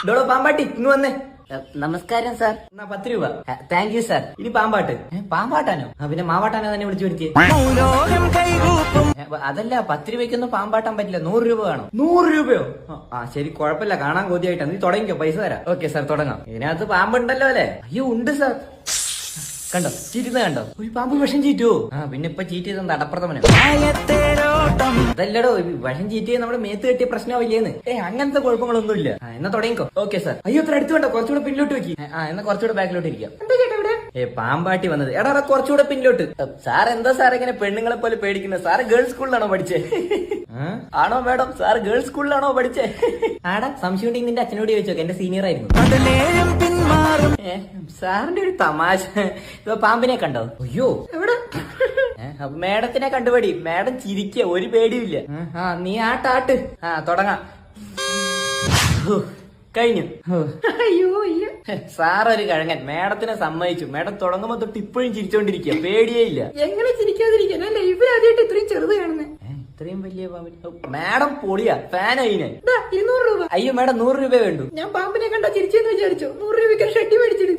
ഡോളോ പാമ്പാട്ടി ഇന്ന് വന്നേ. നമസ്കാരം സാർ. എന്നാ 10 രൂപ. Thank you sir. ഇനി പാമ്പാട്ട്. പാമ്പാട്ടാനോ? പിന്നെ മാവാട്ടാനോ തന്നെ വിളിച്ചു വരുത്തിയേ. അതല്ല 10 രൂപയ്ക്കൊന്നും പാമ്പാട്ടാൻ പറ്റില്ല, 100 രൂപ വേണം. 100 രൂപയോ? ആ ശരി, കുഴപ്പമില്ല, കാണാൻ കൊതിയായിട്ടാ. നീ തുടങ്ങിക്കോ, പൈസ തരാം. ഓക്കെ സാർ, തുടങ്ങാം. ഇതിനകത്ത് പാമ്പുണ്ടല്ലോ അല്ലേ? അയ്യോ ഉണ്ട് സാർ. കണ്ടോ ചീറ്റുന്നത് കണ്ടോ? ഒരു പാമ്പ് വിഷം ചീറ്റുവോ? പിന്നെ ഇപ്പൊ ചീറ്റ് ചെയ്ത അടപ്രഥമനം. അതല്ലടോ, വിഷം ചീറ്റ് ചെയ്ത് നമ്മുടെ മേത്ത് കെട്ടിയ പ്രശ്നമാവില്ലേന്ന്. അങ്ങനത്തെ കുഴപ്പങ്ങളൊന്നുമില്ല. എന്നാ തുടങ്ങിക്കോ. Okay sir. അയ്യോ അത്ര അടുത്ത് വേണ്ട, കുറച്ചുകൂടെ പിന്നിലോട്ട് വെക്കി. എന്നാ കുറച്ചുകൂടെ ബാക്കിലോട്ട് ഇരിക്കാം. പാമ്പാട്ടി വന്നത്. എടാ കുറച്ചുകൂടെ പിന്നിലോട്ട്. സാർ എന്താ സാർ ഇങ്ങനെ പെണ്ണുങ്ങളെ പോലെ പേടിക്കുന്നത്? സാറ് ഗേൾസ് സ്കൂളിലാണോ പഠിച്ചേ? ആണോ മാഡം? സാർ ഗേൾസ് സ്കൂളിലാണോ പഠിച്ചേ? ആടാ, സംശയം ഉണ്ടെങ്കിൽ നിന്റെ അച്ഛനോട് ചോദിച്ചോ, എന്റെ സീനിയർ ആയിരുന്നു. സാറിന്റെ ഒരു തമാശ. ഇപ്പൊ പാമ്പിനെ കണ്ടോ? അയ്യോ എവിടെ? മേഡത്തിനെ കണ്ടുപടി. മേഡം ചിരിക്കുക, ഒരു പേടിയില്ല. നീ ആട്ടാട്ട്. തുടങ്ങാം. കഴിഞ്ഞു. അയ്യോ അയ്യോ. സാറൊരു കഴങ്ങൻ. മേഡത്തിനെ സമ്മതിച്ചു. മേഡം തുടങ്ങുമ്പോ തൊട്ട് ഇപ്പോഴും ചിരിച്ചോണ്ടിരിക്കുക, പേടിയേ ഇല്ല. എങ്ങനെ ചിരിക്കാതിരിക്കാൻ? ലൈഫിൽ ആദ്യമായിട്ട് ഇത്രയും ചെറുത് കാണുന്നേ. ഇത്രയും വലിയ പാമ്പിന് മേഡം പൊളിയാ, ഫാൻ അയിനെ. 200 രൂപ. അയ്യോ മേഡം 100 രൂപ വേണ്ടു. ഞാൻ പാമ്പിനെ കണ്ടാ ചിരിച്ചെന്ന് വിചാരിച്ചോ? 100 രൂപയ്ക്ക് ഷെഡ്ഡി മേടിച്ചിട്ട്